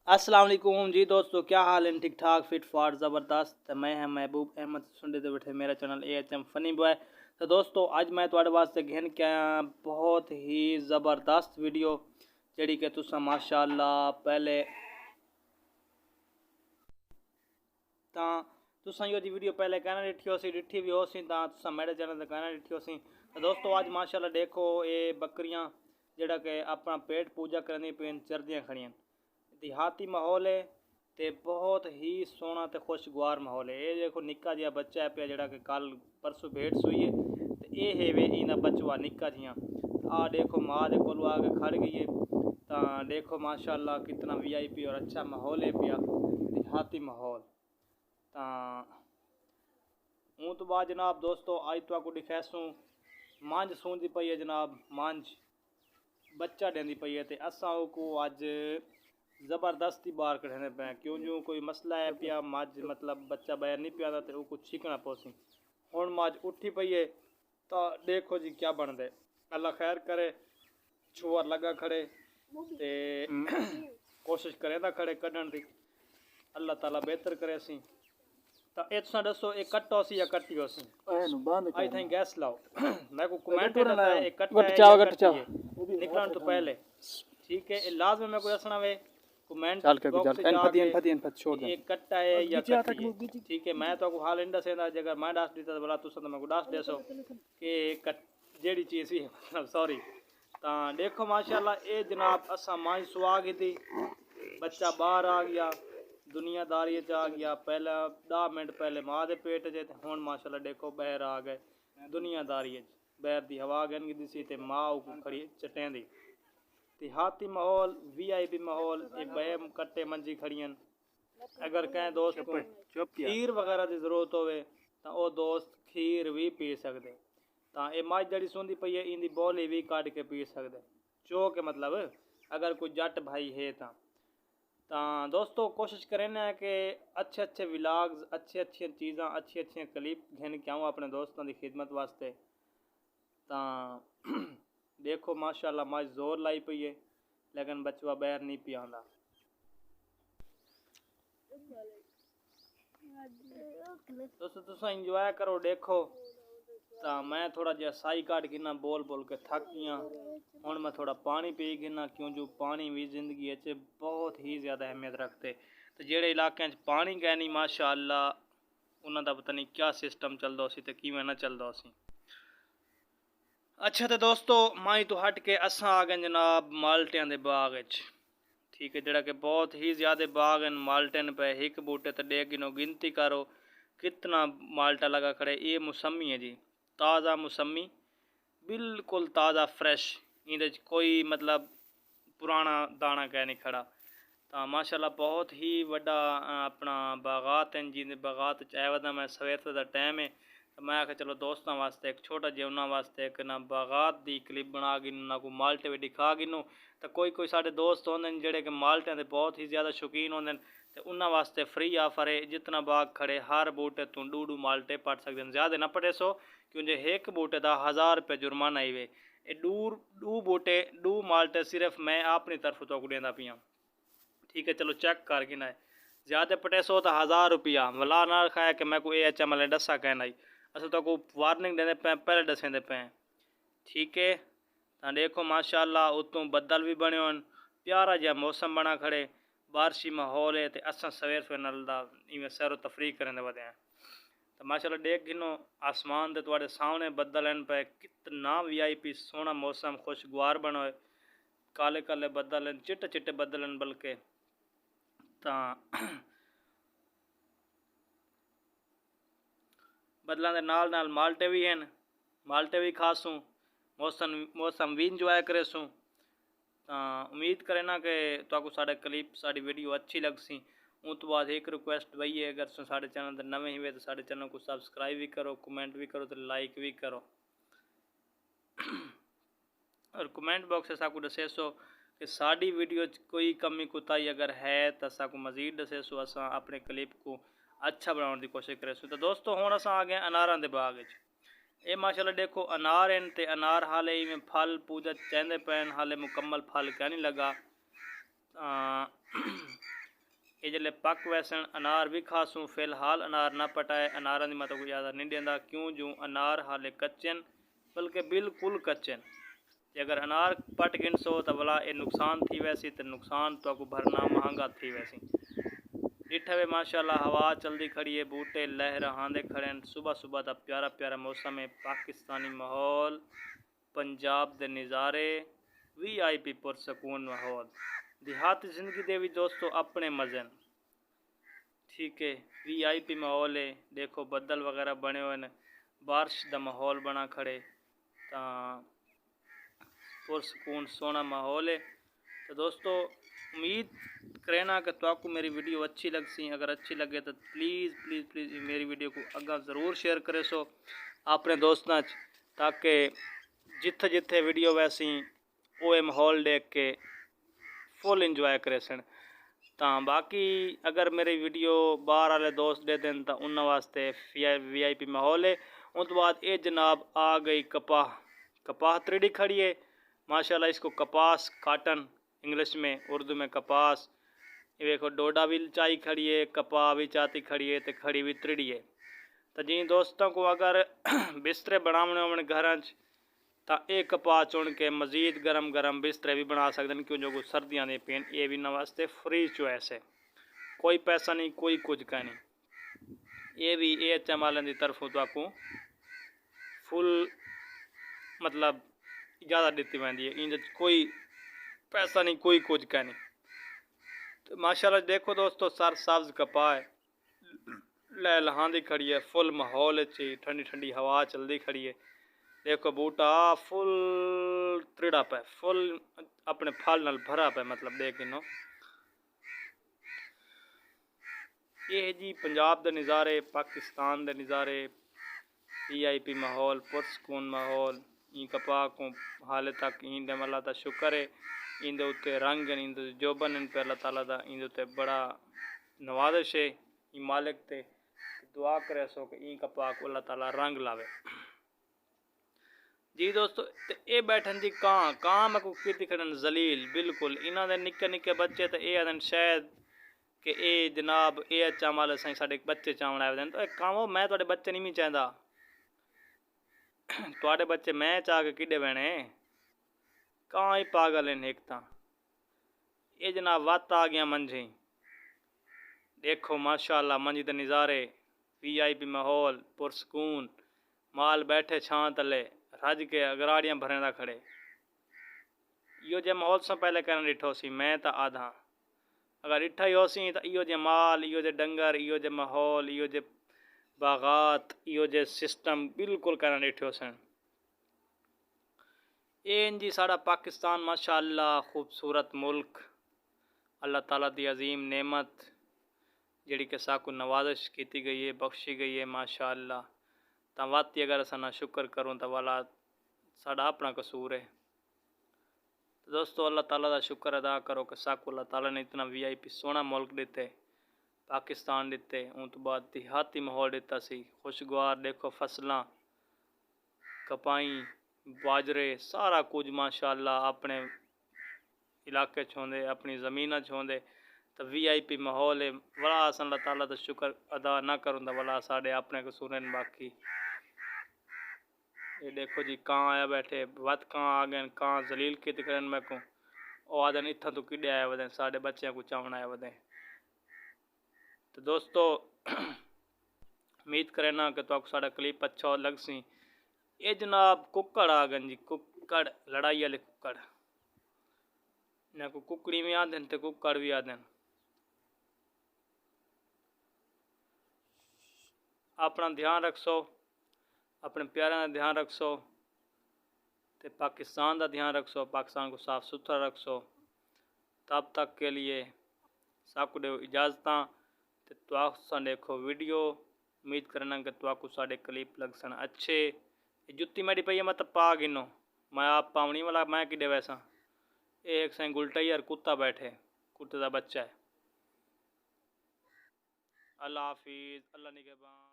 अस्सलाम वालेकुम जी दोस्तों, क्या हाल है? ठीक ठाक, फिट फाट ज़बरदस्त। मैं है महबूब अहमद, सुनते तो बैठे मेरा चैनल AHM फनी बॉय। तो दोस्तों अज मैं तुहाडे वास्ते घेन के आया बहुत ही ज़बरदस्त वीडियो जिहड़ी कि तुसां माशाअल्लाह पहले तां तुसां इहो वीडियो पहले कहना डिठी भी होसी तां तुसां मेरे चैनल ते कहना डिठी होसी। तो दोस्तों अज माशाअल्लाह देखो ये बकरियां जिहड़ा कि अपना पेट पूजा करनी पेन चरदियां खड़ियां। देहाती माहौल है ते बहुत ही सोहना ते खुशगवार माहौल है। ये देखो निक्का जिहा बच्चा है पिया जिहड़ा कि कल परसों भेट सूई है ते ये है वे इना बचवा निक्का जिहा। आ देखो माँ दे कोल आके खड़ गई है। तो देखो माशाअल्लाह कितना VIP और अच्छा माहौल है पिया, देहाती माहौल। तो तो बाद जनाब दोस्तों अज तुहानू दिखासूँ मंझ सूंदी पई है जनाब, मंझ बच्चा देंदी पई है ते असां को अज ज़बरदस्ती बाहर कढ़ने पे क्यों जो कोई मसला है पिया मझ मतलब बच्चा बाहर नहीं पिया तो कुछ छिकना पोसी। हुण मझ उठी पई है तो देखो जी क्या बन दे, अल्लाह खैर करे। छुअर लगा खड़े ते कोशिश करें ता खड़े कढ़न की, अल्लाह ताला बेहतर करे सी। तो ये तुसां दसो ये कट्टो सी या कट्टी हो सी? आई थिंक गैस लाओ। मैं को कमेंट करता है कट्टा है या कट्टी है निकलने तो पहले। ठीक है, लाजमी मैं कोई दसना वे कमेंट बॉक्स में जाके ये कट्टा है या कट्टी है। ठीक है, मैं तो हाल इंडा से जगह मैं दस दीता बोला तुसां तो मैं को दस देसो कि जेड़ी चीज़ ही मतलब सॉरी। तो देखो माशाल्लाह ये जनाब असा मां सुहा की थी, बच्चा बाहर आ गया, दुनियादारी आ गया। पहले 10 मिनट पहले माँ के पेट च हुण माशाल्लाह देखो बाहर आ गए दुनियादारी बाहर की हवा गन दी सी माँ को खड़ी चटेंदी। देहाती माहौल VIP माहौल ये बे कट्टे मंजी खड़ियन। अगर कहें दोस्त को खीर वगैरह की जरूरत होवे तो वो दोस्त खीर भी पी सकते। तो ये मझ जड़ी सूंदी पई है इंदी बोली भी कट के पी सकते चो के मतलब अगर कोई जट भाई है तो दोस्तों कोशिश करें कि अच्छे व्लॉग्स अच्छी चीज़ा अच्छी क्लिप घेन के आऊँ अपने दोस्तों की खिदमत वास्ते। तो देखो माशाल्लाह मझ जोर लाई पई है लेकिन बचवा बाहर नहीं पिया आंदा। दोस्तों तुसा इंजॉय करो देखो। तो मैं थोड़ा जहा साई काट गिना बोल बोल के थक गया। हुण मैं थोड़ा पानी पी गिना क्यों जो पानी भी जिंदगी च बहुत ही ज़्यादा अहमियत रखते। तो जेड़े इलाके पानी गै नहीं माशाअल्लाह उन्हों का पता नहीं क्या सिस्टम चलता सी ते किवें ना चलता सी। अच्छा तो दोस्तों माई तो हट के असा आ गए जनाब माल्टियां दे बाग। ठीक है, जरा कि बहुत ही ज़्यादा बाग हैं माल्टन पे एक बूटे तो डे गिनो गिनती करो कितना माल्टा लगा खड़े। ये मौसमी है जी, ताज़ा मौसमी बिल्कुल ताज़ा फ्रेश, इहदे कोई मतलब पुराना दाना कह नहीं खड़ा। तो माशाल्लाह बहुत ही वड्डा अपना बागात हैं जिंदे बागात आया वदा मैं सवेर का टाइम है। तो मैं आखिया चलो दोस्तों वास्ते एक छोटा जिहा उन्होंने वास्ते एक ना बागात की क्लिप बना गिनू ना कोई माल्टे भी दिखा गिनू। तो कोई साढ़े दोस्त होंगे जोड़े कि माल्टियां के बहुत ही ज़्यादा शौकीन होंगे तो उन्होंने वास्ते फ्री ऑफर है जितना बाग खड़े हर बूटे तू डू माल्टे पट सकते हैं। ज़्यादा ना पटे सो क्योंकि एक बूटे का 1000 रुपये जुर्माना ही वे। ये डू बूटे डू माल्टे सिर्फ मैं अपनी तरफ तो देंदा पिया। ठीक है, चलो चेक कर गिना है ज़्यादा पटे सो तो 1000 रुपया वला ना रखाया कि मैं कोई HM दसा कहना ही असं तो को वार्निंग देने पे पहले दसेंदे पे। ठीक है, तो देखो माशाल्लाह उतों बदल भी बने हो प्यारा जहा मौसम बना खड़े बारिशी माहौल है। तो असा सवेर सवेर नलदा इवें सैरो तफरी करें वधे हैं। तो माशाल्लाह देख गिनो आसमान दे तुहाडे सामने बदल हैं पे कितना VIP सोहना मौसम खुशगवार बनो है। काले काले बदल हैं चिट्टे चिट्टे बदल हैं बल्कि। तो बदलों के नाल नाल माल्टे भी हैं, माल्टे भी खासूँ मौसम भी इंजॉय करे सूँ। उम्मीद करें ना कि तुहानू साडे क्लिप साड़ी वीडियो अच्छी लग सी। उस तो बाद एक रिक्वेस्ट वही है अगर साढ़े चैनल पर नवे ही वे तो साढ़े चैनल को सब्सक्राइब भी करो, कमेंट भी करो तो लाइक भी करो। और कमेंट बॉक्स से साकू दसे सो कि साड़ी वीडियो कोई कमी कोताही अगर है तो साकू मजीद दसे सो असा अपने क्लिप को अच्छा बनाने की कोशिश करें। तो दोस्तों हुण असां आ गए अनारां दे बाग। ये माशाल्लाह देखो अनार हैं ते अनार हाले इवें फल पूजा चेंदे पैन हाले मुकम्मल फल क्या नहीं लगा। ये जल्ले पक वैसन अनार भी खासूँ फिलहाल अनार ना पटाए अनार की मतलब ज़्यादा नहीं देंदा क्यों जो अनार हाले कच्चन बल्कि बिल्कुल कच्चन अगर अनार पट गिनसो तो भला ये नुकसान थी वैसी तो नुकसान तो आपको भरना महंगा थी वैसी डिठा वे माशाल्लाह हवा चलती खड़ी है बूटे लहर हांदे खड़े सुबह सुबह का प्यारा प्यारा मौसम है पाकिस्तानी माहौल पंजाब के नज़ारे VIP पुरसकून माहौल देहाती जिंदगी दे भी दोस्तों अपने मजे ठीक है VIP माहौल है देखो बदल वगैरह बने हुए हैं बारिश का माहौल बना खड़े तो पुरसकून सोना माहौल है। तो दोस्तों उम्मीद करना कि तो आपको मेरी वीडियो अच्छी लग सी अगर अच्छी लगे तो प्लीज़ प्लीज़ प्लीज़ मेरी वीडियो को अगर ज़रूर शेयर करे सो अपने दोस्तों ताकि जिथे जिथे वीडियो वैसी वो माहौल देख के फुल इंजॉय करे सन। तो बाकी अगर मेरी वीडियो बाहर वाले दोस्त दे दें तो उन्होंने वास्ते VIP माहौल है। उस तो बाद ये जनाब आ गई कपाह त्रिड़ी खड़ी है माशाल्लाह इसको कपास काटन इंग्लिश में उर्दू में कपास ये देखो डोडा भी चाई खड़ी है कपाह भी चाती खड़ी है तो खड़ी भी त्रिड़ी है। तो जी दोस्तों को अगर बिस्तरे बनाने होने घर तो ये कपाह चुन के मज़ीद गरम गरम बिस्तरे भी बना सकते हैं क्यों जो सर्दियाँ दे पेन ये भी वास्ते फ्री चॉइस है कोई पैसा नहीं कोई कुछ का नहीं ये भी HM वाले की तरफों तो आपको फुल मतलब ज़्यादा दी वही है इन कोई पैसा नहीं कोई कुछ का नहीं। तो माशाल्लाह देखो दोस्तों सर सब्ज कपाह है लहलहांदी खड़ी है फुल माहौल अच्छी ठंडी ठंडी हवा चलती खड़ी है देखो बूटा फुल त्रिड़ा पे फुल अपने फल नाल भरा पे मतलब देख नो ये है जी पंजाब के नज़ारे पाकिस्तान के नज़ारे VIP माहौल पुरसकून माहौल ई कपाह को हाले तक ईंद अल्लाह का शुक्र है इन उत्ते रंग इन जोबन पे अल्लाह ताला दा इन उत्ते बड़ा नवाजिश है ई मालिक ते दुआ करे सो कि ई कपाह को अल्लाह ताला रंग लावे। जी दोस्तों ये बैठन जी कां मैं को की खड़न जलील बिल्कुल इन्हों के निक्के निक्के बच्चे तो ये आदन शायद कि ये जनाब ये चावल साई साढ़े बच्चे चावल आए दिन तो कामो मैं थोड़े बच्चे नहीं चाहता थोड़े बच्चे मैं चाह के किडे बहने कां ही पागल हैं एक तो ये जनाब वत आ गया मंझे देखो माशाल्लाह मंझी के नज़ारे VIP माहौल पुरसकून माल बैठे छां तले रज के अगराड़ियाँ भरने खड़े यो जे माहौल से पहले कहना डिठो सी मैं तो आधा अगर डिठा ही हो सी तो इो जे माल इो जे डंगर इो जे माहौल इो जे बागात इो जे सिस्टम बिल्कुल कहना डिठो सन। ये जी साड़ा पाकिस्तान माशाअल्लाह खूबसूरत मुल्क अल्लाह ताला दी अजीम नेमत जिहड़ी कि साकू नवाजिश की गई है बख्शी गई है माशाअल्लाह तो वाती अगर असा ना शुक्र करूँ तो वाला साड़ा अपना कसूर है। तो दोस्तों अल्लाह ताला का शुक्र अदा करो कि साकू अल्लाह ताला ने इतना VIP सोना मुल्क दिते पाकिस्तान दिते उन तो बाद देहाती माहौल दिता सी खुशगवार देखो फसलां कपाई बाजरे सारा कुछ माशाअल्लाह अपने इलाके छोंदे अपनी ज़मीन छोंदे तो VIP माहौल है बड़ा अस अल्लाह ताला का शुक्र अदा ना करूँ तो वाला साढ़े अपने कसूर बाकी। ये देखो जी कां आया बैठे वत कां आ गए कां जलील के दिखन मैं को ओ आदन इतना तो किडे आया वदें साढ़े बच्चों को चावण आया वदें। तो दोस्तों उम्मीद करना कि तो साड़ा क्लिप अच्छा लग सी। ये जनाब कुक्कड़ आ गए जी कुक्कड़ लड़ाई वाले कुक्कड़ ना को कुकड़ी भी आते तो कुक्कड़ भी आते अपना ध्यान रखसो अपने प्यारों का ध्यान रखसो तो पाकिस्तान का ध्यान रखसो पाकिस्तान को साफ सुथरा रखसो। तब तक के लिए साकू दे इजाज़त तो देखो वीडियो उम्मीद करना कि तो साढ़े क्लिप लग सन अच्छे। जुत्ती मेरी पई है मतलब पा गिनो मैं आप पावनी वाला मैं कि वैसा एक साई गुलटा यार कुत्ता बैठे कुत्ते का बच्चा है। अल्लाह हाफिज़ अल्लाह निगहबान।